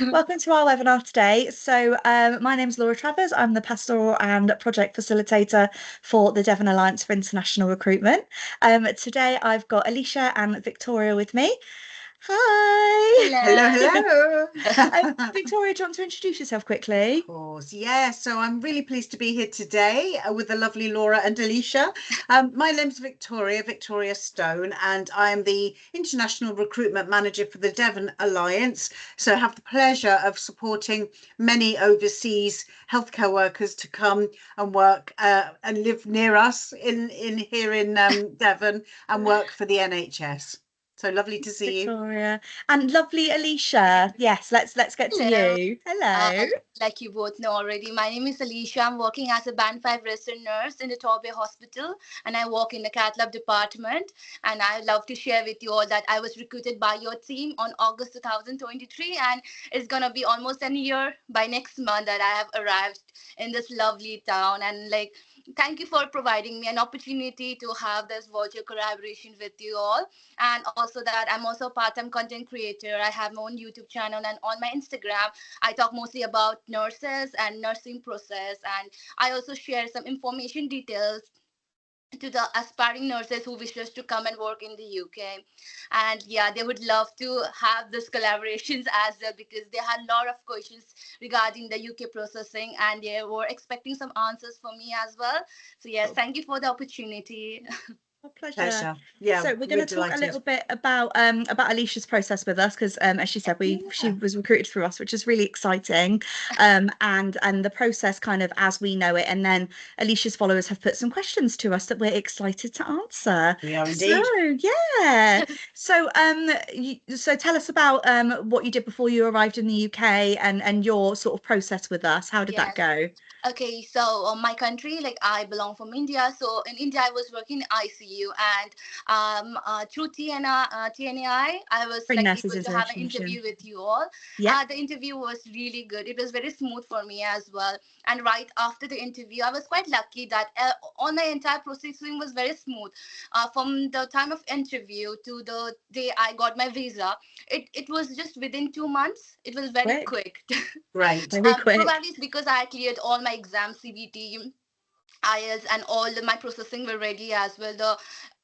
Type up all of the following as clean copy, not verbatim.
Welcome to our webinar today. So my name is Laura Travers. I'm the Pastoral and Project Facilitator for the Devon Alliance for International Recruitment. Today I've got Alicia and Victoria with me. Hi. Hello. Victoria, do you want to introduce yourself quickly? Of course, yeah. So I'm really pleased to be here today with the lovely Laura and Alicia. My name's Victoria Stone, and I'm the International Recruitment Manager for the Devon Alliance. So I have the pleasure of supporting many overseas healthcare workers to come and work and live near us here in Devon and work for the NHS. So lovely to see you. Victoria. And lovely Alicia. Yes, let's get to Hello. you. Hello. Like you both know already, my name is Alicia. I'm working as a Band 5 resident nurse in the Torbay Hospital, and I work in the cath lab department. And I love to share with you all that I was recruited by your team on August 2023, and it's gonna be almost a year by next month that I have arrived in this lovely town. And thank you for providing me an opportunity to have this virtual collaboration with you all. And also that I'm also a part-time content creator. I have my own YouTube channel, and on my Instagram I talk mostly about nurses and nursing process, and I also share some information details to the aspiring nurses who wishes to come and work in the UK. And yeah, they would love to have this collaborations as well, because they had a lot of questions regarding the UK processing, and they were expecting some answers from me as well. So yes, thank you for the opportunity. A pleasure. Yeah, so we're going to talk a little bit about Alicia's process with us, because as she said, she was recruited through us, which is really exciting. And the process kind of as we know it, and then Alicia's followers have put some questions to us that we're excited to answer. We are indeed. So yeah. So tell us about what you did before you arrived in the UK, and your sort of process with us. How did that go? Okay, so my country, like I belong from India. So in India, I was working in ICU, and through TNAI, I was able to have an interview with you all. Yeah. The interview was really good. It was very smooth for me as well. And right after the interview, I was quite lucky that all my entire processing was very smooth. From the time of interview to the day I got my visa, it was just within 2 months. It was very quick. Right. Very quick. Probably it's because I cleared all my exams, CBT, IELTS, and all my processing were ready as well. The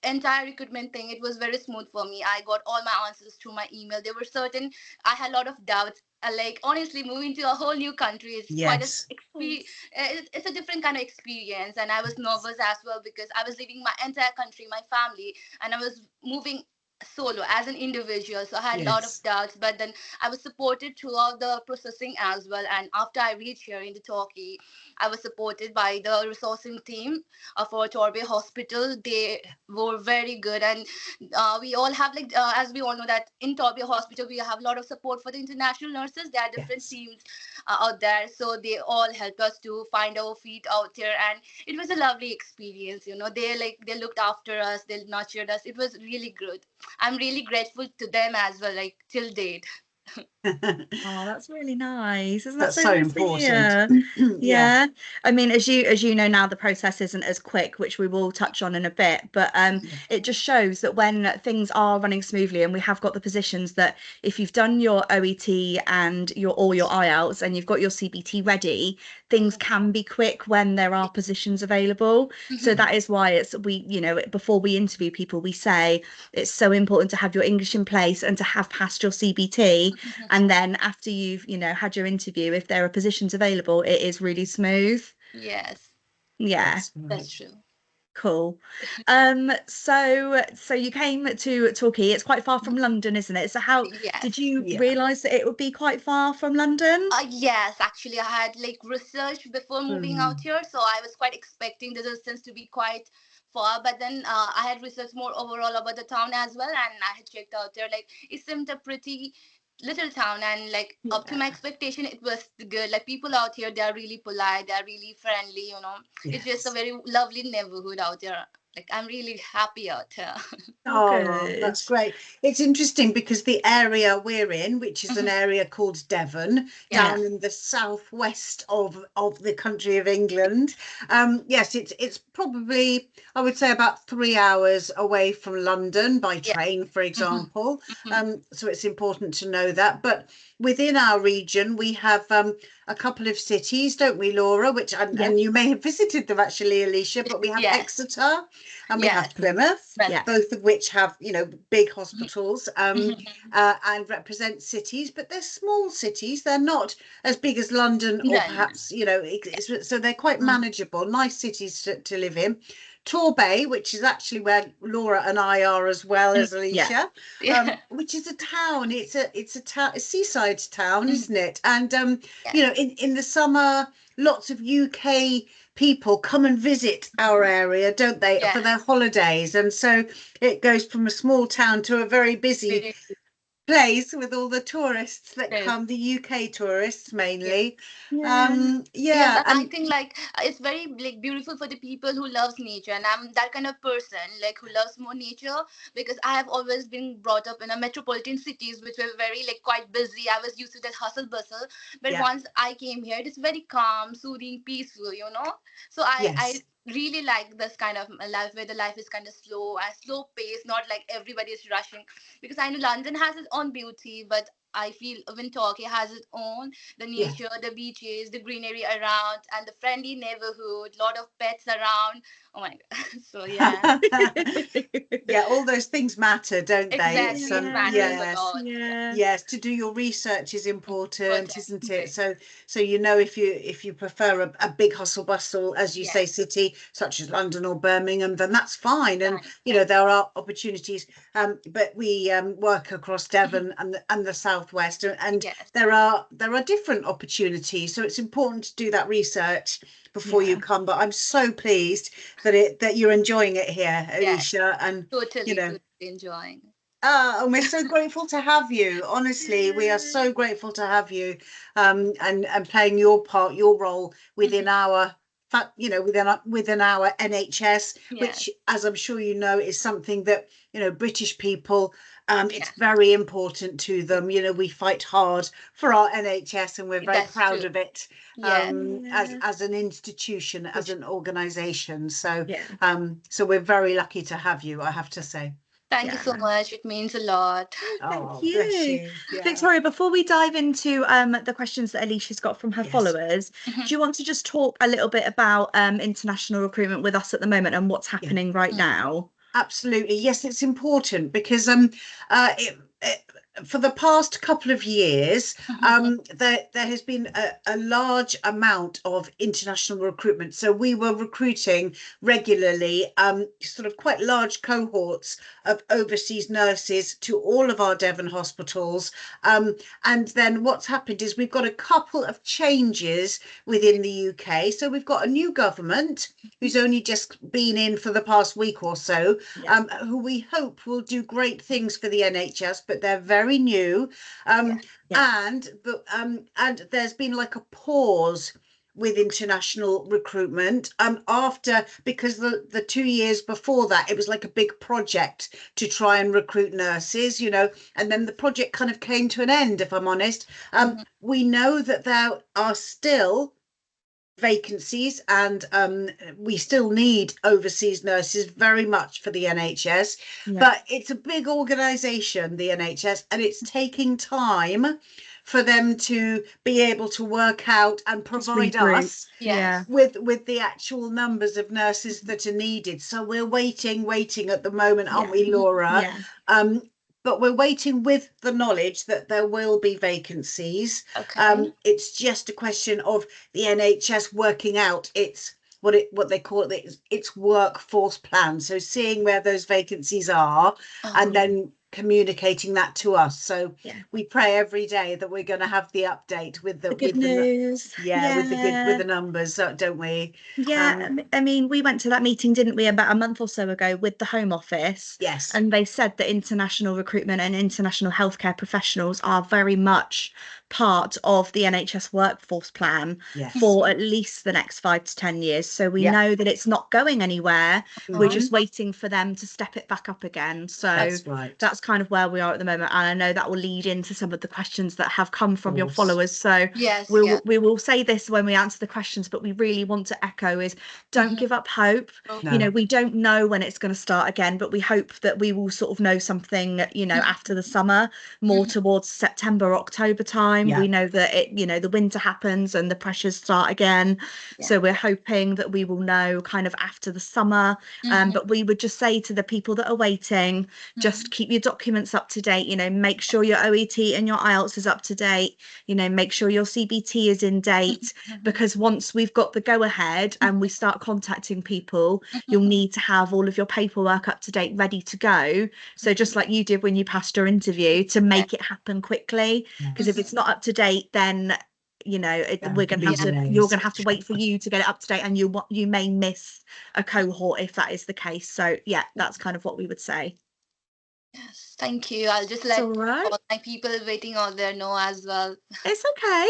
entire recruitment thing, it was very smooth for me. I got all my answers through my email. There were certain, I had a lot of doubts. Like honestly, moving to a whole new country is quite it's a different kind of experience, and I was nervous as well, because I was leaving my entire country, my family, and I was moving solo as an individual. So I had a lot of doubts, but then I was supported throughout the processing as well. And after I reached here in the Turkey, I was supported by the resourcing team of our Torbay Hospital. They were very good, and we all have as we all know that in Torbay Hospital we have a lot of support for the international nurses. There are different teams out there, so they all help us to find our feet out there, and it was a lovely experience. They looked after us, they nurtured us. It was really good. I'm really grateful to them as well, till date. Oh, that's really nice. Isn't that That's so important? Yeah. I mean, as you know now, the process isn't as quick, which we will touch on in a bit, but it just shows that when things are running smoothly, and we have got the positions that if you've done your OET and your IELTS and you've got your CBT ready, things can be quick when there are positions available. So that is why before we interview people, we say it's so important to have your English in place and to have passed your CBT. And then after you've had your interview, if there are positions available, it is really smooth. Yes. Yeah, that's true. Cool. So you came to Torquay. It's quite far from London, isn't it? So how did you realize that it would be quite far from London? Yes, actually I had researched before moving out here, so I was quite expecting the distance to be quite far, but then I had researched more overall about the town as well, and I had checked out there. It seemed a pretty little town, and up to my expectation, it was good. People out here, they are really polite, they are really friendly. It's just a very lovely neighborhood out there. Like, I'm really happy out here. Oh, that's great. It's interesting because the area we're in, which is an area called Devon, down in the southwest of the country of England. Yes, it's probably, I would say, about 3 hours away from London by train, for example. So it's important to know that. But within our region, we have a couple of cities, don't we, Laura? Which and you may have visited them actually, Alicia. But we have Exeter and we have Plymouth, both of which have, you know, big hospitals and represent cities, but they're small cities. They're not as big as London or perhaps, you know, so they're quite manageable, nice cities to live in. Torbay, which is actually where Laura and I are, as well as Alicia, which is a town. It's a town, a seaside town, isn't it? And you know, in the summer, lots of UK people come and visit our area, don't they, for their holidays? And so it goes from a small town to a very busy place with all the tourists that come, the UK tourists mainly. And and I think like it's very like beautiful for the people who loves nature, and I'm that kind of person like who loves more nature, because I have always been brought up in a metropolitan cities which were very like quite busy. I was used to that hustle bustle, but once I came here, it's very calm, soothing, peaceful, you know. So I really like this kind of life where the life is kind of slow and slow pace, not like everybody is rushing, because I know London has its own beauty, but I feel even Turkey has its own, the nature, the beaches, the greenery around, and the friendly neighborhood, lot of pets around. Oh my god. So yeah. All those things matter, don't they? Exactly, it matters a lot. Yes, to do your research is important, isn't it? So you know, if you prefer a big hustle bustle, as you say, city such as London or Birmingham, then that's fine. And you know, there are opportunities. But we work across Devon and the southwest, and there are different opportunities. So it's important to do that research before you come. But I'm so pleased that you're enjoying it here, Alicia, and totally, you know, totally enjoying. And we're so grateful to have you. Honestly, we are so grateful to have you, and playing your part, your role within our, you know, within our NHS, which, as I'm sure you know, is something that, you know, British people, it's very important to them. You know, we fight hard for our NHS, and we're very proud of it, as an institution, as an organisation. So, so we're very lucky to have you, I have to say. Thank you so much. It means a lot. Oh, bless you. Victoria, before we dive into the questions that Alicia's got from her followers, do you want to just talk a little bit about international recruitment with us at the moment and what's happening right now? Absolutely. Yes, it's important because for the past couple of years, there has been a large amount of international recruitment. So we were recruiting regularly, sort of quite large cohorts of overseas nurses to all of our Devon hospitals. And then what's happened is we've got a couple of changes within the UK. So we've got a new government who's only just been in for the past week or so, who we hope will do great things for the NHS, but they're very new, and there's been like a pause with international recruitment because the 2 years before that it was like a big project to try and recruit nurses, you know, and then the project kind of came to an end, if I'm honest. We know that there are still vacancies, and we still need overseas nurses very much for the NHS, but it's a big organisation, the NHS, and it's taking time for them to be able to work out and provide us with the actual numbers of nurses that are needed. So we're waiting at the moment, aren't we, Laura? But we're waiting with the knowledge that there will be vacancies. It's just a question of the NHS working out what they call its workforce plan. So seeing where those vacancies are, and then communicating that to us. So Yeah. we pray every day that we're going to have the update with the good news. with the numbers, don't we? Yeah, I mean, we went to that meeting, didn't we, about a month or so ago with the Home Office. Yes. And they said that international recruitment and international healthcare professionals are very much part of the NHS workforce plan for at least the next 5 to 10 years. So we know that it's not going anywhere. We're just waiting for them to step it back up again. So that's kind of where we are at the moment. And I know that will lead into some of the questions that have come from your followers. So we will say this when we answer the questions, but we really want to echo is don't give up hope. You know, we don't know when it's going to start again, but we hope that we will sort of know something, you know, after the summer, more towards September, October time. We know that it, you know, the winter happens and the pressures start again. So we're hoping that we will know kind of after the summer. But we would just say to the people that are waiting, just keep your documents up to date, you know, make sure your OET and your IELTS is up to date, you know, make sure your CBT is in date, because once we've got the go ahead and we start contacting people, you'll need to have all of your paperwork up to date, ready to go. So just like you did when you passed your interview, to make it happen quickly, because if it's not up to date, then you know we're going to have to you're going to have to wait for you to get it up to date, and you may miss a cohort if that is the case. So yeah, that's kind of what we would say. Yes, thank you. I'll just let all my people waiting out there know as well. It's okay.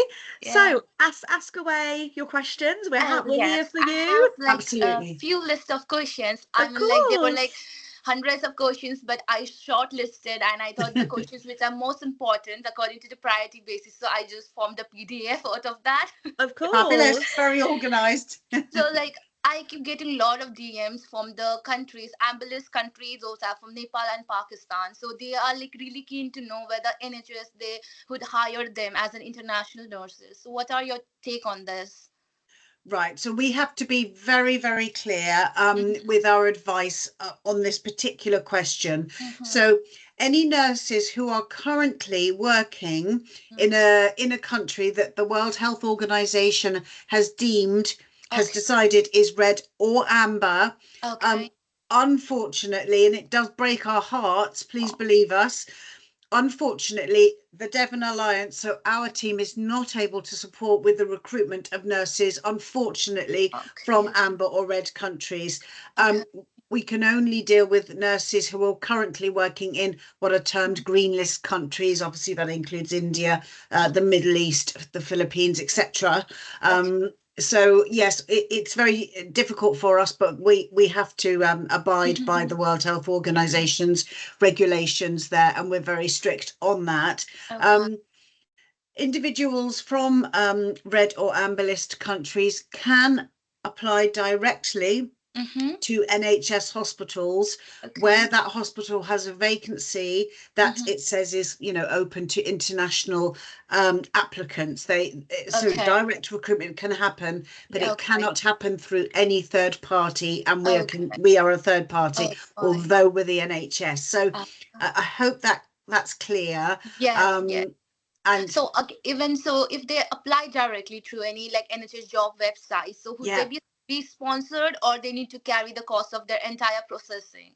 So ask away your questions. We're here for you. I have like a few list of questions. I mean, like there were like hundreds of questions, but I shortlisted and I thought the questions which are most important according to the priority basis. So I just formed a PDF out of that. Of course. Fabulous. Very organized. So like I keep getting a lot of DMs from the countries, ambulance countries, those are from Nepal and Pakistan. So they are like really keen to know whether NHS they would hire them as an international nurses. So what are your take on this? Right, so we have to be very, very clear with our advice on this particular question. So any nurses who are currently working in a country that the World Health Organization has deemed has decided is red or amber, unfortunately, and it does break our hearts, please believe us, unfortunately, the Devon Alliance, so our team, is not able to support with the recruitment of nurses, unfortunately, from amber or red countries. We can only deal with nurses who are currently working in what are termed green list countries. Obviously, that includes India, the Middle East, the Philippines, etc. So yes, it's very difficult for us, but we have to abide by the World Health Organization's regulations there, and we're very strict on that. Individuals from red or amber list countries can apply directly to NHS hospitals where that hospital has a vacancy that it says is, you know, open to international applicants. So direct recruitment can happen, but it cannot happen through any third party, and we are a third party, although we're the NHS. So I hope that's clear. And so even so, if they apply directly through any like NHS job website, so would they be sponsored, or they need to carry the cost of their entire processing?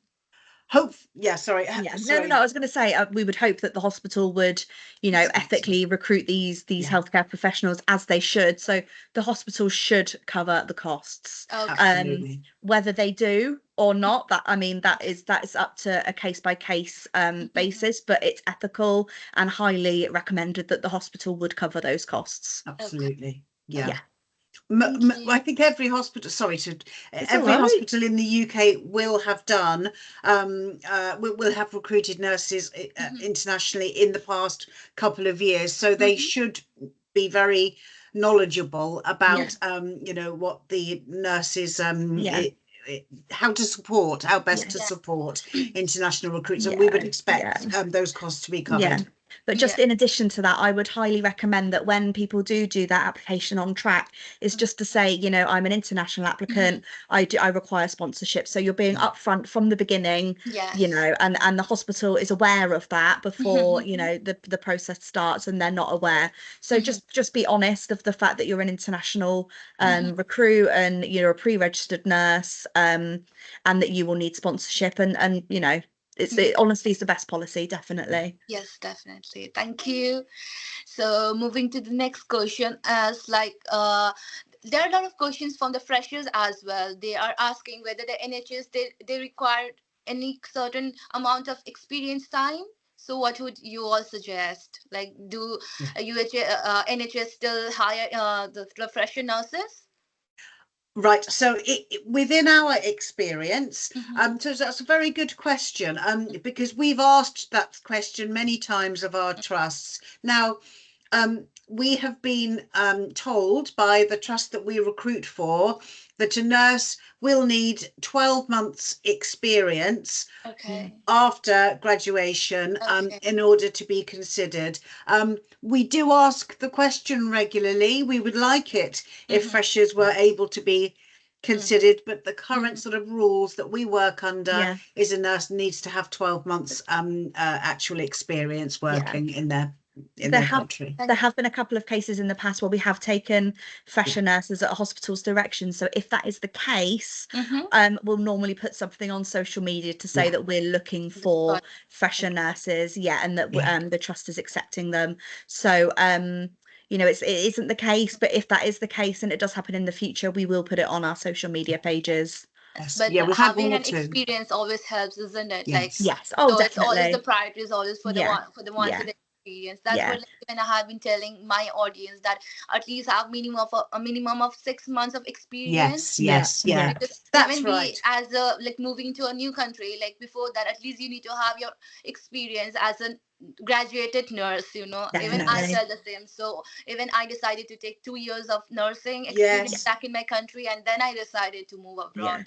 No, I was going to say we would hope that the hospital would, you know, ethically recruit these healthcare professionals as they should. So the hospital should cover the costs. Whether they do or not, that is up to a case by case basis, but it's ethical and highly recommended that the hospital would cover those costs. Absolutely. I think every hospital, hospital in the UK will have done, will have recruited nurses internationally in the past couple of years. So they should be very knowledgeable about, you know, what the nurses, how best to support international recruits, and we would expect those costs to be covered. But just in addition to that, I would highly recommend that when people do that application on track, is just to say, you know, I'm an international applicant, I require sponsorship. So you're being upfront from the beginning, you know, and the hospital is aware of that before, you know, the process starts, and they're not aware. So just be honest of the fact that you're an international recruit and you're a pre-registered nurse, and that you will need sponsorship, and you know, it honestly is the best policy, definitely. Yes, definitely. Thank you. So moving to the next question, as like there are a lot of questions from the freshers as well. They are asking whether the NHS they require any certain amount of experience time. So what would you all suggest? Like, do NHS still hire the fresher nurses? Right. So within our experience, Mm-hmm. so that's a very good question, because we've asked that question many times of our trusts. Now, we have been told by the trust that we recruit for that a nurse will need 12 months experience Okay. after graduation Okay. in order to be considered. We do ask the question regularly. We would like it if Mm-hmm. freshers were able to be considered, but the current Mhm. sort of rules that we work under Yeah. is a nurse needs to have 12 months actual experience working in their country. There have been a couple of cases in the past where we have taken fresher nurses at a hospital's direction. So if that is the case, Mm-hmm. we'll normally put something on social media to say that we're looking for fresher nurses, and that the trust is accepting them. So you know, it isn't the case, but if that is the case and it does happen in the future, we will put it on our social media pages. Yes, Yes. but Yeah, we've had one having or an two. experience always helps, isn't it? Like, Yes. Yes. Oh, so it's always the definitely. priority is always for the Yeah. one for the ones Yeah. with experience. That's Yeah. what like, when I have been telling my audience that at least have a minimum of 6 months of experience. Yes. Yeah. Because That's even we right. as a like moving to a new country, like before that, at least you need to have your experience as a graduated nurse. Even I Definitely. felt the same. So even I decided to take 2 years of nursing experience Yes. back in my country, and then I decided to move Yeah. abroad.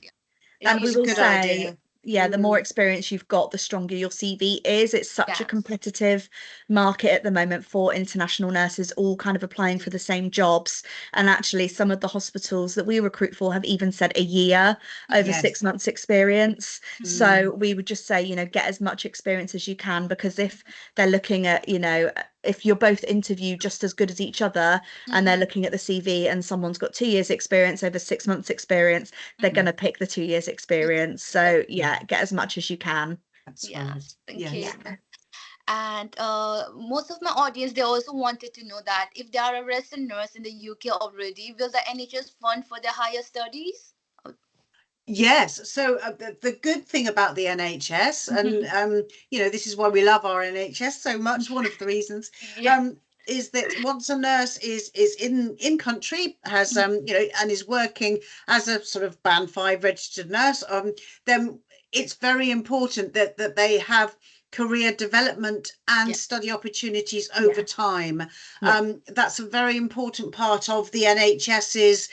That And we was a will good say, idea. the more experience you've got, the stronger your CV is. It's such a Yes. competitive market at the moment for international nurses, all kind of applying for the same jobs. And actually, some of the hospitals that we recruit for have even said a year over Yes. 6 months experience. So we would just say, get as much experience as you can, because if they're looking at, if you're both interviewed just as good as each other and they're looking at the CV and someone's got 2 years experience over 6 months experience, they're going to pick the 2 years experience. So get as much as you can. That's Yeah, right. thank Yes. you. And most of my audience, they also wanted to know that if they are a resident nurse in the UK already, will the NHS fund for their higher studies? Yes. So the good thing about the NHS, and this is why we love our NHS so much. One of the reasons, Yeah. is that once a nurse is in country, has and is working as a sort of band 5 registered nurse, then it's very important that they have career development and study opportunities over time. That's a very important part of the NHS's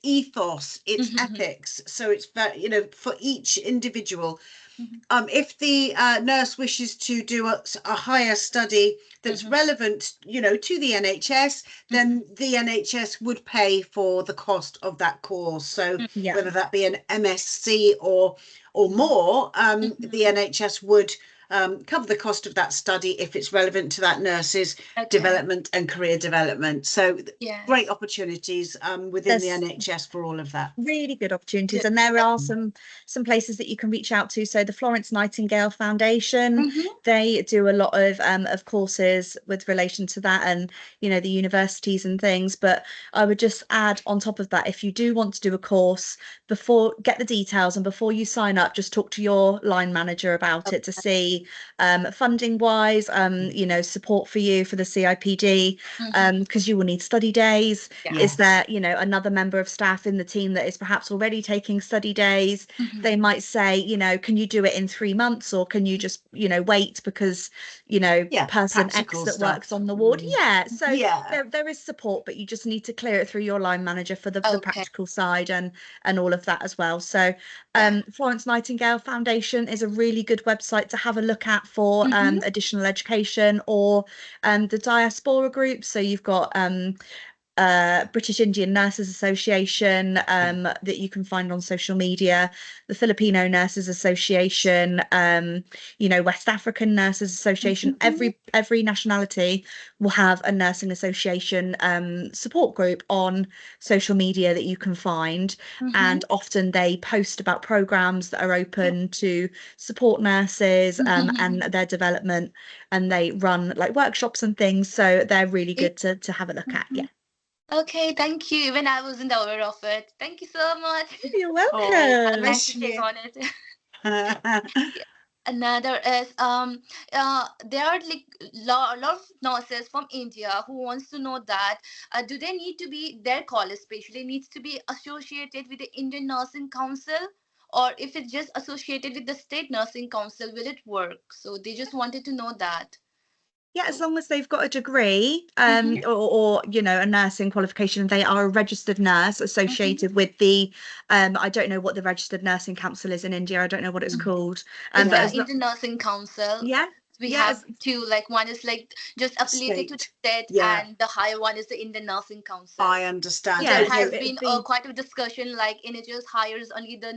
ethos, its ethics. So it's very, for each individual. If the nurse wishes to do a higher study that's relevant, to the NHS, then the NHS would pay for the cost of that course. So whether that be an MSc or more, the NHS would cover the cost of that study if it's relevant to that nurse's development and career development. So great opportunities within the NHS for all of that. Really good opportunities, and there are some places that you can reach out to. So the Florence Nightingale Foundation, they do a lot of courses with relation to that, and the universities and things. But I would just add on top of that, if you do want to do a course, get the details, and before you sign up, just talk to your line manager about it to see funding wise, support for you for the CIPD, because you will need study days. Is there another member of staff in the team that is perhaps already taking study days? They might say, can you do it in 3 months, or can you just wait because person X that works on the ward. So there is support, but you just need to clear it through your line manager for the practical side and all of that as well. So Florence Nightingale Foundation is a really good website to have a look at for additional education, or the diaspora group. So you've got British Indian Nurses Association that you can find on social media, the Filipino Nurses Association, West African Nurses Association. Every nationality will have a nursing association support group on social media that you can find, and often they post about programs that are open to support nurses and their development, and they run like workshops and things, so they're really good to have a look at. Yeah. Okay, thank you. Even I wasn't aware of it. Thank you so much. You're welcome. I'd like to take on it. Another is there are like lot of nurses from India who wants to know that do they need to be, their college especially needs to be associated with the Indian Nursing Council, or if it's just associated with the State Nursing Council, will it work? So they just wanted to know that. Yeah, as long as they've got a degree or a nursing qualification, they are a registered nurse associated with the I don't know what the registered nursing council is in India. I don't know what it's called. It's the Indian Nursing Council. Yeah. We have two, like one is like just affiliated to the state, and the higher one is the Indian Nursing Council. I understand. There has been quite a discussion, like NHS hires only the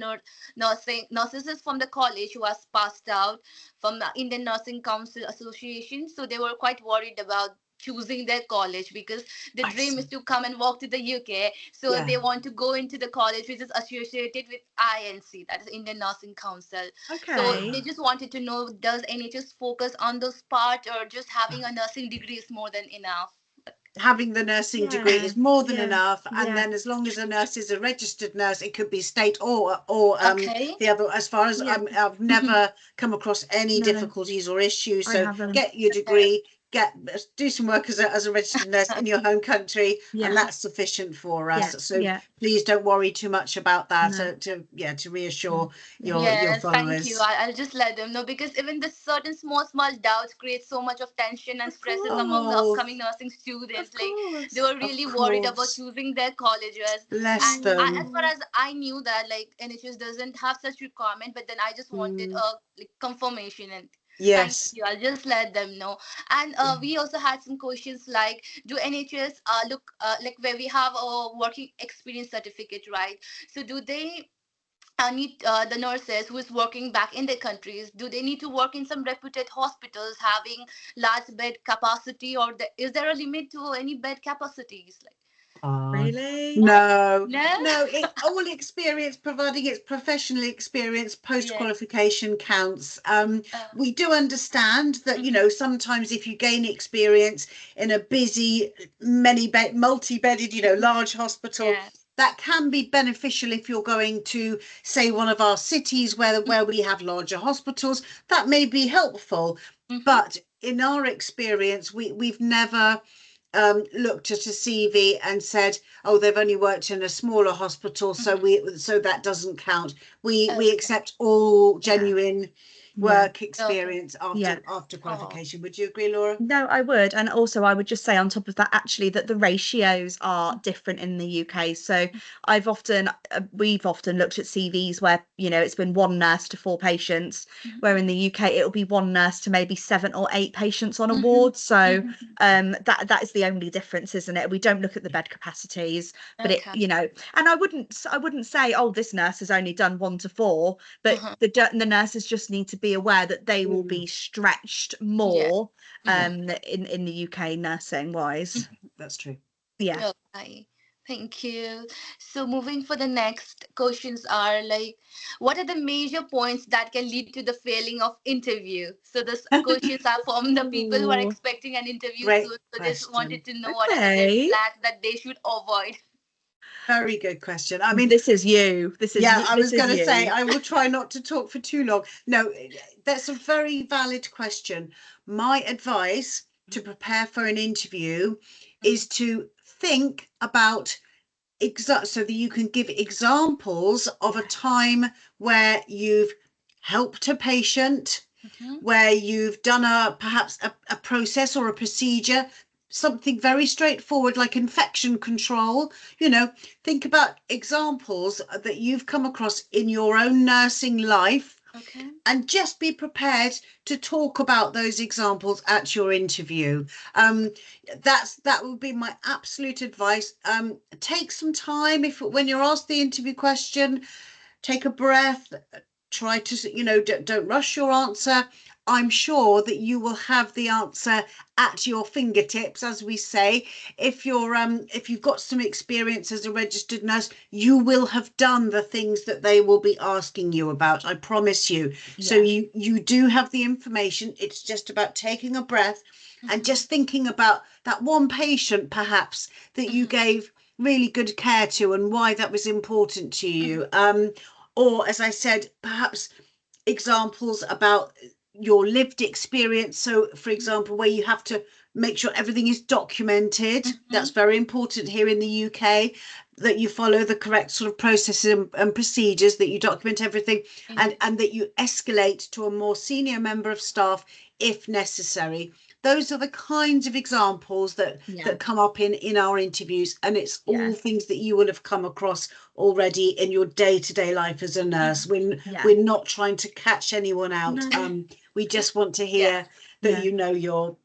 nurses from the college who has passed out from the Indian Nursing Council Association. So they were quite worried about choosing their college, because the dream is to come and work to the UK. So they want to go into the college which is associated with INC, that is Indian Nursing Council. Okay. So they just wanted to know, does NHS focus on those part, or just having a nursing degree is more than enough? Having the nursing degree is more than enough, and then as long as a nurse is a registered nurse, it could be state or the other. As far as I've never come across any difficulties or issues. So get your degree, do some work as a registered nurse in your home country, and that's sufficient for us. So please don't worry too much about that. To reassure your followers. Thank you. I'll just let them know, because even the certain small doubts create so much of tension and stresses among the upcoming nursing students. Like they were really worried about choosing their colleges. Bless them. As far as I knew that like NHS doesn't have such requirement, but then I just wanted a confirmation, and thank you. I'll just let them know. And we also had some questions like, do NHS look like where we have a working experience certificate, right? So do they need the nurses who is working back in their countries, do they need to work in some reputed hospitals having large bed capacity, or is there a limit to any bed capacities? Like, really? No. All experience, providing it's professional experience, post qualification counts. We do understand that sometimes if you gain experience in a busy, multi-bedded, large hospital, that can be beneficial if you're going to, say, one of our cities where we have larger hospitals. That may be helpful, but in our experience, we've never looked at a CV and said, oh, they've only worked in a smaller hospital, so that doesn't count. We accept all genuine work experience after qualification. Would you agree, Laura? No, I would. And also I would just say on top of that, actually, that the ratios are different in the UK. So we've often looked at CVs where it's been one nurse to 4 patients, where in the UK it'll be one nurse to maybe 7 or 8 patients on a ward. So that is the only difference, isn't it? We don't look at the bed capacities, but and I wouldn't say, oh, this nurse has only done 1 to 4, but the nurses just need to be aware that they will be stretched more in the UK nursing wise. That's true. Okay, thank you. So moving for the next questions are like, what are the major points that can lead to the failing of interview? So the questions are from the people who are expecting an interview soon, so just wanted to know what are the red flags that they should avoid. Very good question. I mean, this is you. I was going to say, I will try not to talk for too long. No, that's a very valid question. My advice to prepare for an interview is to think about so that you can give examples of a time where you've helped a patient, where you've done perhaps a process or a procedure, something very straightforward like infection control. Think about examples that you've come across in your own nursing life Okay. And just be prepared to talk about those examples at your interview. That would be my absolute advice. Take some time when you're asked the interview question, take a breath, try to, don't rush your answer. I'm sure that you will have the answer at your fingertips, as we say. If you've got some experience as a registered nurse, you will have done the things that they will be asking you about, I promise you. So you do have the information. It's just about taking a breath and just thinking about that one patient perhaps that you gave really good care to and why that was important to you. Or, as I said, perhaps examples about your lived experience. So, for example, where you have to make sure everything is documented. That's very important here in the UK, that you follow the correct sort of processes and procedures, that you document everything, and that you escalate to a more senior member of staff if necessary. Those are the kinds of examples that come up in our interviews, and it's all things that you will have come across already in your day-to-day life as a nurse. We're not trying to catch anyone out. No. We just want to hear that you know your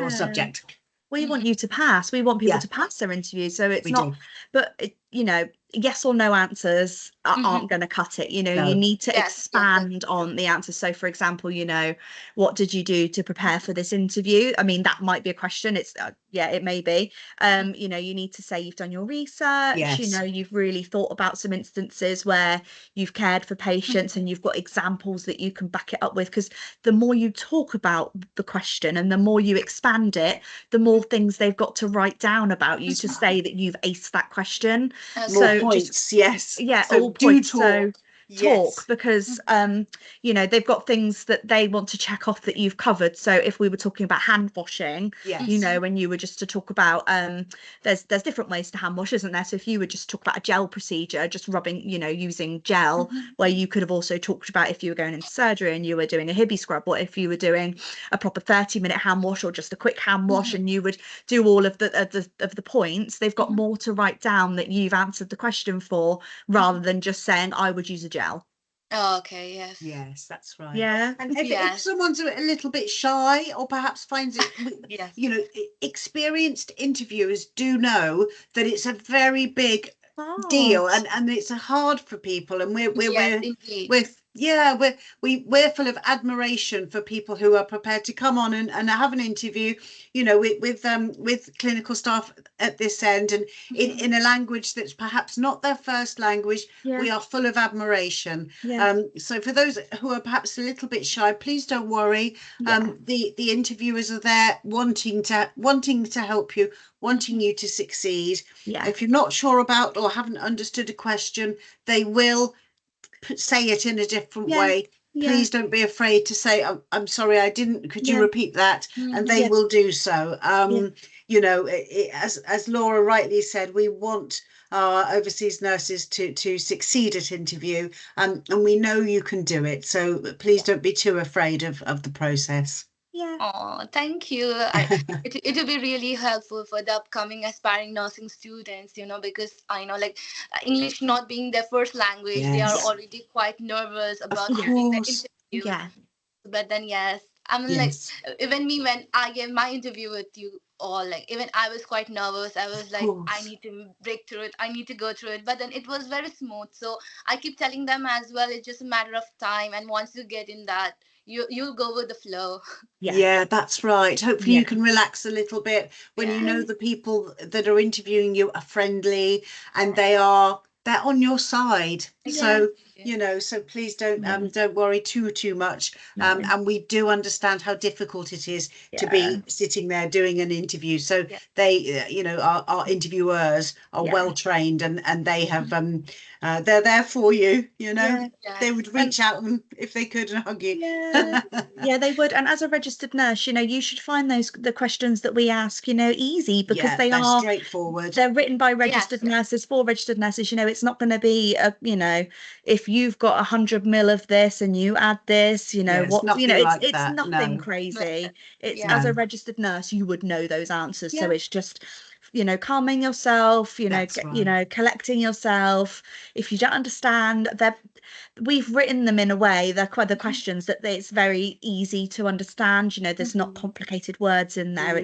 subject. We want you to pass. We want people to pass their interviews. So it's not, but yes or no answers aren't going to cut it. You need to expand on the answers. So, for example, what did you do to prepare for this interview? I mean, that might be a question. It's it may be. You need to say you've done your research. You've really thought about some instances where you've cared for patients and you've got examples that you can back it up with. Because the more you talk about the question and the more you expand it, the more things they've got to write down about you to say that you've aced that question. More points, so all points. Talk because they've got things that they want to check off that you've covered. So if we were talking about hand washing, when you were just to talk about there's different ways to hand wash, isn't there? So if you were just talk about a gel procedure, just rubbing, using gel, where you could have also talked about if you were going into surgery and you were doing a hibby scrub, or if you were doing a proper 30-minute hand wash or just a quick hand wash, and you would do all of the points. They've got more to write down that you've answered the question for, rather than just saying I would use a gel. Oh, okay, yes, that's right. And if someone's a little bit shy or perhaps finds it experienced interviewers do know that it's a very big deal, and it's hard for people, and we're full of admiration for people who are prepared to come on and have an interview, with clinical staff at this end, and in a language that's perhaps not their first language. We are full of admiration. So for those who are perhaps a little bit shy, please don't worry. The interviewers are there wanting to help you, wanting you to succeed. If you're not sure about or haven't understood a question, they will say it in a different way. Please don't be afraid to say, I'm sorry, I didn't, could you repeat that? And they will do so. As Laura rightly said, we want our overseas nurses to succeed at interview, and we know you can do it. So please don't be too afraid of the process. Oh, thank you. It will be really helpful for the upcoming aspiring nursing students, because I know, like, English not being their first language, they are already quite nervous about giving the interview. But then, I mean, like, even when I gave my interview with you all, like, even I was quite nervous. I was like, I need to break through it. I need to go through it. But then it was very smooth. So I keep telling them as well, it's just a matter of time. And once you get in that, you'll go with the flow. That's right. Hopefully you can relax a little bit when you know the people that are interviewing you are friendly and they're on your side. So so please don't worry too much. And we do understand how difficult it is to be sitting there doing an interview. So they our interviewers are well trained, and they have they're there for you. They would reach out if they could and hug you. They would. And as a registered nurse, you should find the questions that we ask easy, because they're straightforward. They're written by registered nurses for registered nurses. It's not going to be if you've got 100 ml of this and you add this, it's nothing crazy. It's as a registered nurse you would know those answers. So it's just calming yourself, That's right. collecting yourself. If you don't understand, we've written them in a way, they're quite the questions that it's very easy to understand. There's not complicated words in there.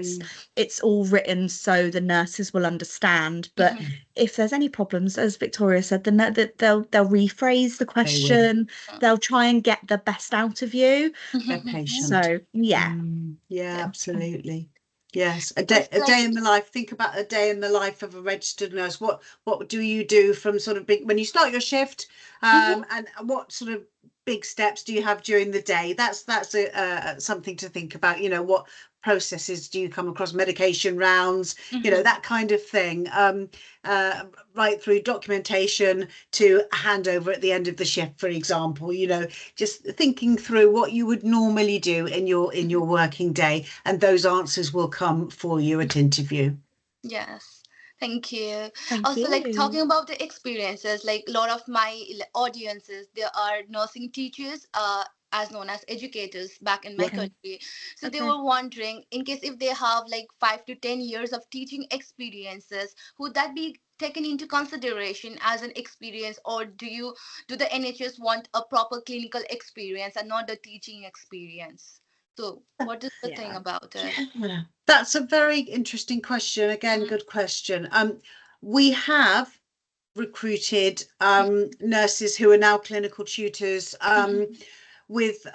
It's all written so the nurses will understand. But if there's any problems, as Victoria said, then they'll rephrase the question. They'll try and get the best out of you. They're patient. So yeah. Yeah, absolutely. Yes, a day in the life. Think about a day in the life of a registered nurse. What do you do from sort of when you start your shift, and what sort of big steps do you have during the day? That's something to think about. What processes do you come across? Medication rounds, that kind of thing. Right through documentation to handover at the end of the shift, for example. Just thinking through what you would normally do in your working day, and those answers will come for you at interview. Yes. Thank you. Thank Also, you. talking about the experiences, a lot of my audiences, there are nursing teachers, as known as educators back in my country. So they were wondering, in case if they have 5 to 10 years of teaching experiences, would that be taken into consideration as an experience, or do the NHS want a proper clinical experience and not the teaching experience? So what is the thing about it? Yeah. That's a very interesting question. Again, good question. We have recruited nurses who are now clinical tutors with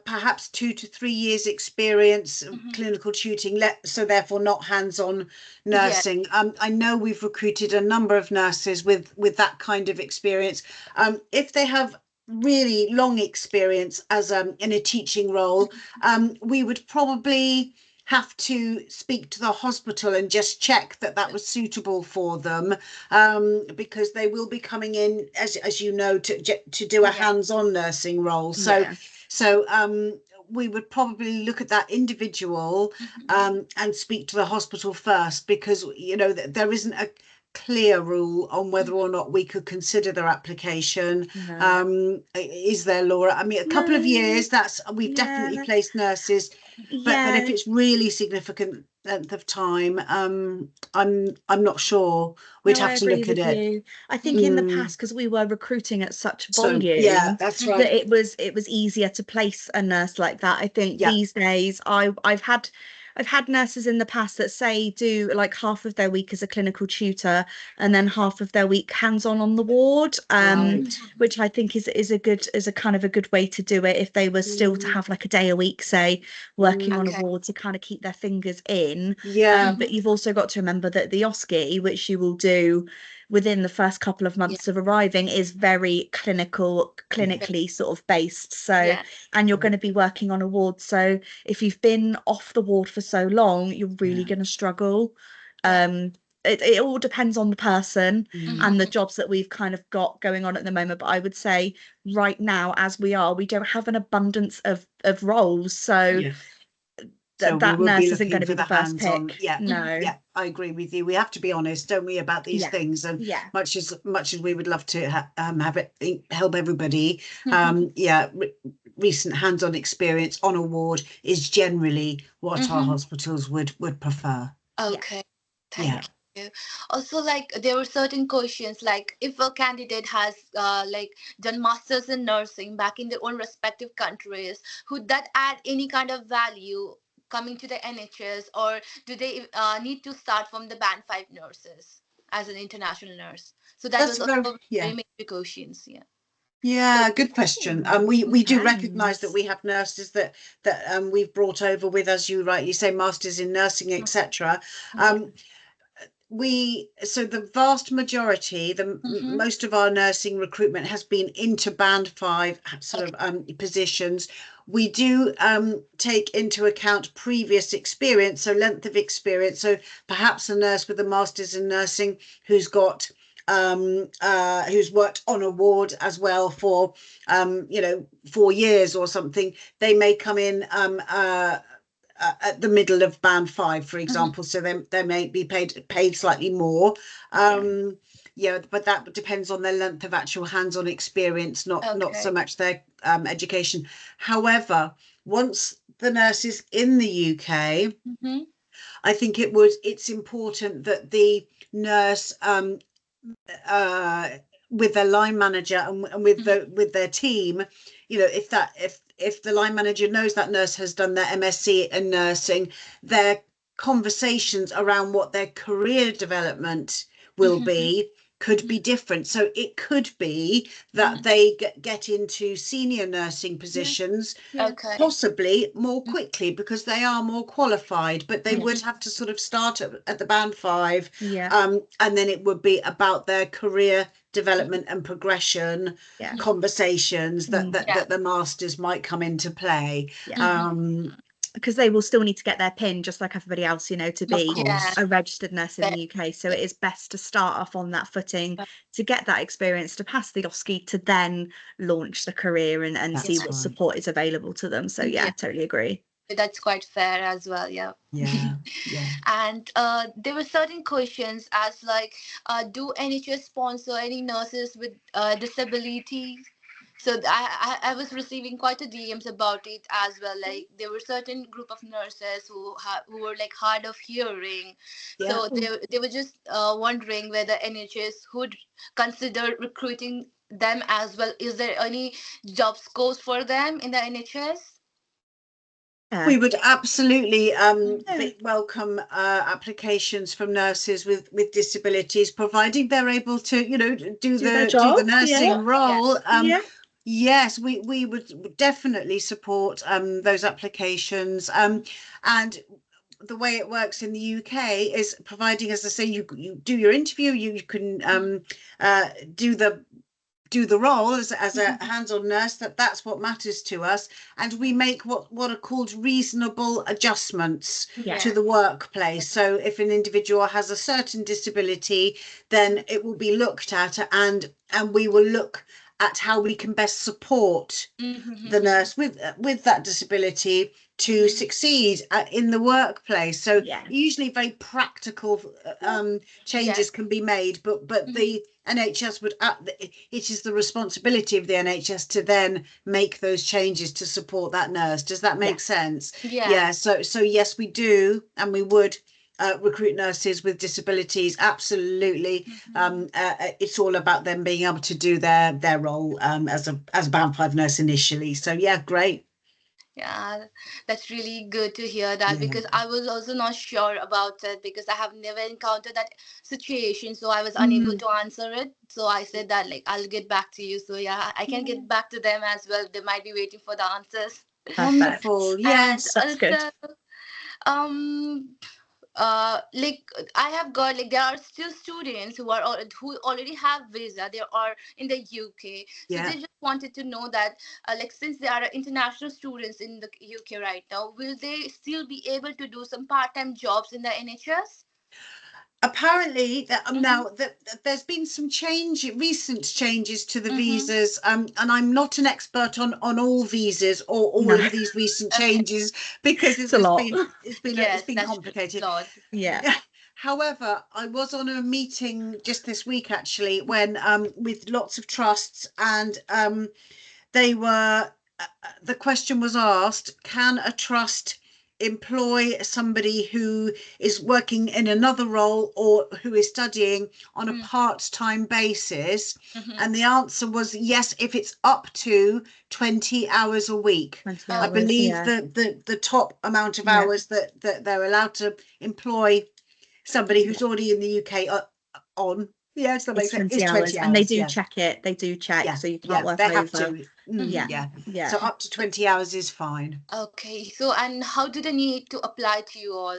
perhaps 2 to 3 years experience of clinical tutoring, so therefore not hands-on nursing. I know we've recruited a number of nurses with that kind of experience. If they have really long experience as in a teaching role, we would probably have to speak to the hospital and just check that was suitable for them, because they will be coming in, as you know, to do a hands-on nursing role. So we would probably look at that individual and speak to the hospital first, because there isn't a clear rule on whether or not we could consider their application. Is there, Laura? I mean, a couple of years, we've definitely placed nurses, but if it's really significant length of time, I'm not sure. We'd have to look at it. I think in the past, because we were recruiting at such volume, that's right, that it was easier to place a nurse like that. I think these days I've had nurses in the past that do half of their week as a clinical tutor and then half of their week hands-on the ward, which I think is a kind of a good way to do it, if they were still to have a day a week, say, working on a ward to kind of keep their fingers in. But you've also got to remember that the OSCE, which you will do within the first couple of months of arriving, is very clinically sort of based. So and you're going to be working on a ward, so if you've been off the ward for so long, you're really going to struggle. It all depends on the person and the jobs that we've kind of got going on at the moment, but I would say right now, as we don't have an abundance of roles, so that nurse isn't going to be the first pick. I agree with you. We have to be honest, don't we, about these things, and much as we would love to have it help everybody, recent hands-on experience on a ward is generally what our hospitals would prefer. Thank you. Also, there were certain questions, if a candidate has done masters in nursing back in their own respective countries, would that add any kind of value coming to the NHS, or do they need to start from the band 5 nurses as an international nurse? So that's also very major questions. Good question. We do recognise that we have nurses that we've brought over with, as you rightly say, masters in nursing, etc. So the vast majority, most of our nursing recruitment has been into band 5 sort of positions. We do take into account previous experience, so length of experience. So perhaps a nurse with a master's in nursing who's got who's worked on a ward as well for 4 years or something, they may come in at the middle of band 5, for example, so they may be paid slightly more. But that depends on their length of actual hands-on experience, not so much their education. However, once the nurse is in the UK, I think it's important that the nurse with their line manager and with their team, you know, if the line manager knows that nurse has done their MSc in nursing, their conversations around what their career development will be could be different. So it could be that they get into senior nursing positions Okay. possibly more quickly because they are more qualified, but they would have to sort of start at the band 5, and then it would be about their career development and progression conversations that the masters might come into play. Because they will still need to get their PIN just like everybody else, you know, to be a registered nurse in the UK. So it is best to start off on that footing to get that experience, to pass the OSCE, to then launch the career and see what support is available to them. So yeah, totally agree. That's quite fair as well. And there were certain questions as like, do NHS sponsor any nurses with disabilities? So I was receiving quite a DMs about it as well. Like there were certain group of nurses who were like hard of hearing. So they were just wondering whether NHS would consider recruiting them as well. Is there any job scopes for them in the NHS? We would absolutely welcome applications from nurses with disabilities, providing they're able to, you know, do the nursing role. Yes, we would definitely support those applications. And the way it works in the UK is providing, as I say, you do your interview, you can do the role as a hands-on nurse, that's what matters to us, and we make what are called reasonable adjustments to the workplace. So if an individual has a certain disability, then it will be looked at, and we will look at how we can best support the nurse with that disability to succeed in the workplace. So usually very practical changes can be made, but the NHS would it is the responsibility of the NHS to then make those changes to support that nurse. Does that make sense? So yes, we do, and we would recruit nurses with disabilities, absolutely. It's all about them being able to do their role as a band 5 nurse initially. So yeah, great. Yeah, that's really good to hear that, because I was also not sure about it, because I have never encountered that situation, so I was unable to answer it. So I said that like I'll get back to you. So yeah, I can get back to them as well. They might be waiting for the answers. Wonderful. Yes, that's good. Like I have got, like there are still students who already have visa. They are in the UK, so they just wanted to know that like since they are international students in the UK right now, will they still be able to do some part-time jobs in the NHS? Apparently now that there's been some recent changes to the visas, and I'm not an expert on all visas or all of these recent changes, because it's been complicated. However, I was on a meeting just this week actually when with lots of trusts, and the question was asked, can a trust employ somebody who is working in another role or who is studying on a part-time basis? And the answer was yes, if it's up to 20 hours a week. I believe the top amount of hours that they're allowed to employ somebody who's already in the UK on. Yes, that makes sense. It's 20 hours. And they do check it. They do check, so you can't work over. Have to. So up to 20 hours is fine. Okay. So, and how do they need to apply to you all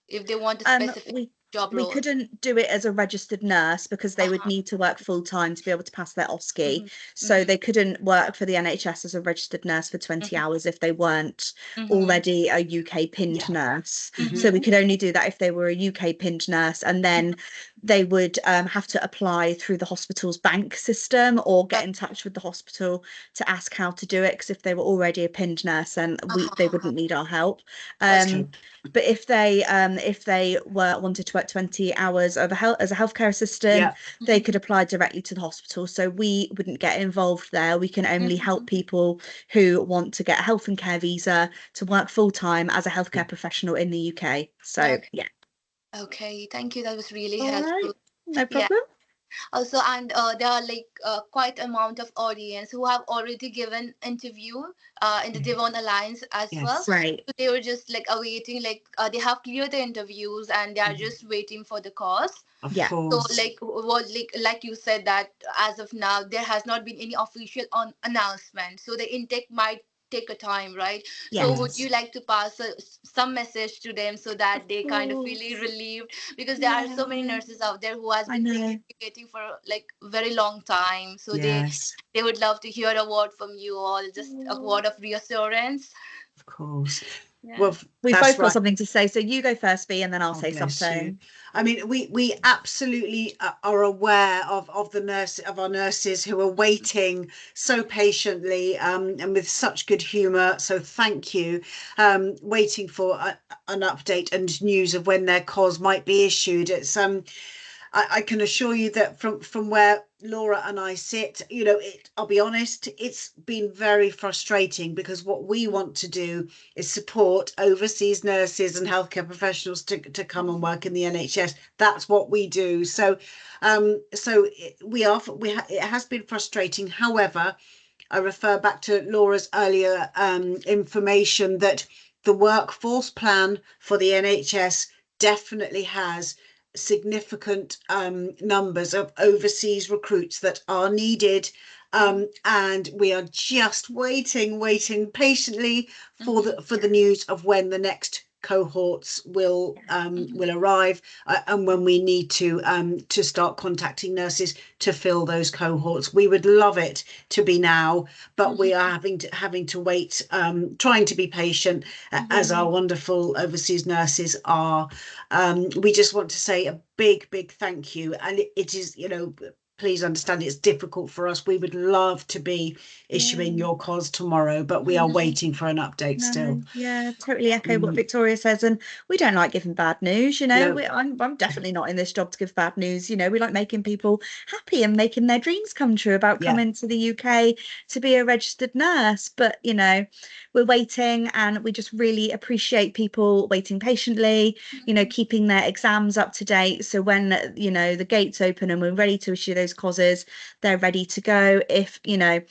if they want a specific job role? We couldn't do it as a registered nurse because they would need to work full time to be able to pass their OSCE. So they couldn't work for the NHS as a registered nurse for 20 hours if they weren't already a UK pinned nurse. So we could only do that if they were a UK pinned nurse. And then they would have to apply through the hospital's bank system or get in touch with the hospital to ask how to do it, because if they were already a pinned nurse, then they wouldn't need our help. But if they wanted to work 20 hours as a healthcare assistant, they could apply directly to the hospital. So we wouldn't get involved there. We can only help people who want to get a health and care visa to work full time as a healthcare professional in the UK. So yeah. Okay, thank you. That was really All helpful. right. No Yeah. problem. Also, and there are like quite amount of audience who have already given interview in the Devon Alliance as well. Right. So they were just like awaiting, like they have cleared the interviews and they are just waiting for the course. Of So course. like what like you said that as of now there has not been any official announcement. So the intake might take a time, right? So would you like to pass some message to them so that they kind of feel relieved, because there are so many nurses out there who has been waiting for like very long time, so they would love to hear a word from you all, just a word of reassurance. Of course. Yeah. Well, we've both got something to say, so you go first, B, and then I'll say something. You. I mean, we absolutely are aware of our nurses who are waiting so patiently and with such good humour. So thank you. Waiting for an update and news of when their COS might be issued. It's I can assure you that from where Laura and I sit, you know, I'll be honest, it's been very frustrating, because what we want to do is support overseas nurses and healthcare professionals to come and work in the NHS. That's what we do. So it has been frustrating. However, I refer back to Laura's earlier information that the workforce plan for the NHS definitely has significant numbers of overseas recruits that are needed, and we are just waiting patiently for the news of when the next cohorts will arrive, and when we need to start contacting nurses to fill those cohorts. We would love it to be now, but we are having to wait, trying to be patient, as our wonderful overseas nurses are. We just want to say a big thank you, and it is, you know, please understand it's difficult for us. We would love to be issuing your COS tomorrow, but we are waiting for an update still. Yeah, totally echo what Victoria says, and we don't like giving bad news, you know. I'm definitely not in this job to give bad news, you know. We like making people happy and making their dreams come true about coming to the UK to be a registered nurse. But you know, we're waiting, and we just really appreciate people waiting patiently, you know, keeping their exams up to date, so when, you know, the gates open and we're ready to issue those COSs, they're ready to go. If, you know,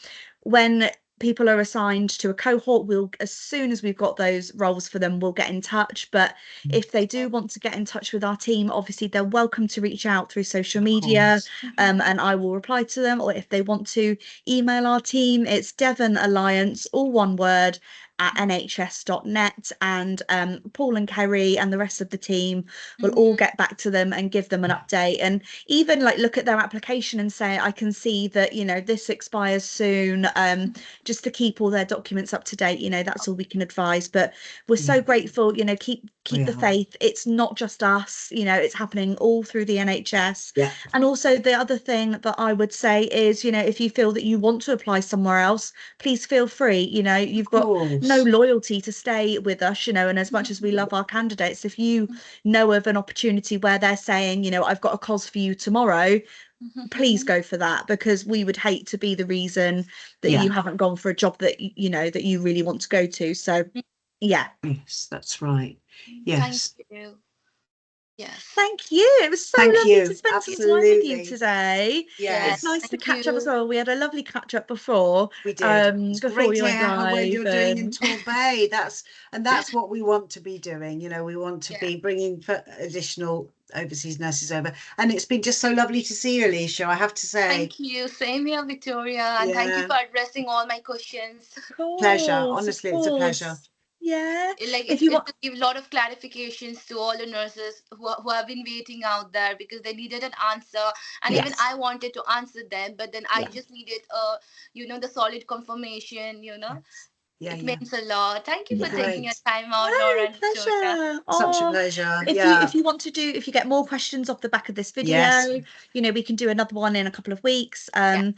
when people are assigned to a cohort, we'll, as soon as we've got those roles for them, we'll get in touch. But if they do want to get in touch with our team, obviously they're welcome to reach out through social media, and I will reply to them. Or if they want to email our team, it's Devon Alliance, all one word, at nhs.net, and Paul and Kerry and the rest of the team will all get back to them and give them an update, and even like look at their application and say, I can see that, you know, this expires soon, just to keep all their documents up to date. You know, that's all we can advise. But we're so grateful, you know, keep the faith. It's not just us, you know, it's happening all through the NHS. And also the other thing that I would say is, you know, if you feel that you want to apply somewhere else, please feel free. You know, you've got no loyalty to stay with us, you know, and as much as we love our candidates, if you know of an opportunity where they're saying, you know, I've got a COS for you tomorrow, please go for that, because we would hate to be the reason that you haven't gone for a job that you know that you really want to go to. So yes, that's right. Yes, thank you. Yes, thank you. It was so lovely to spend some time with you today. It's nice to catch up as well. We had a lovely catch up before. We did. It's before great you to went hear how well live, you're doing in Torbay. That's what we want to be doing. You know, we want to be bringing additional overseas nurses over, and it's been just so lovely to see you, Alicia, I have to say. Thank you. Same here, Victoria, and thank you for addressing all my questions. Pleasure. Honestly, it's a pleasure. Yeah, like it's good to give a lot of clarifications to all the nurses who have been waiting out there, because they needed an answer, and even I wanted to answer them, but then I just needed you know, the solid confirmation, you know. Yeah, It yeah. means a lot. Thank you for Yeah. taking your Great. time out, No, Laura and Victoria. pleasure. Such a Oh, pleasure. if Yeah. you want to do, if you get more questions off the back of this video, Yes. you know, we can do another one in a couple of weeks. Yeah.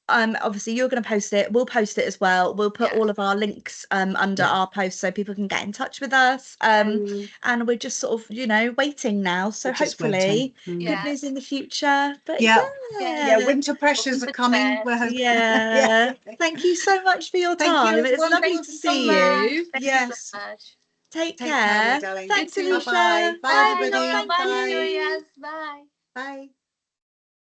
Obviously you're going to post it. We'll post it as well. We'll put Yeah. all of our links under Yeah. our post so people can get in touch with us. And we're just sort of, you know, waiting now. So We're just hopefully waiting. good Yeah. news in the future. But Yeah. Yeah. Yeah, winter pressures are coming. We're hoping. yeah. Thank you so much for your Thank you. time. It's It's lovely wonderful to to see see you. you. Thank Yes. you so much. Take Take care, my care. darling. Thanks, You too. Alicia. Bye-bye. Bye, Bye. Bye, Laura. everybody. Bye, Bye. Victoria. Bye. Bye.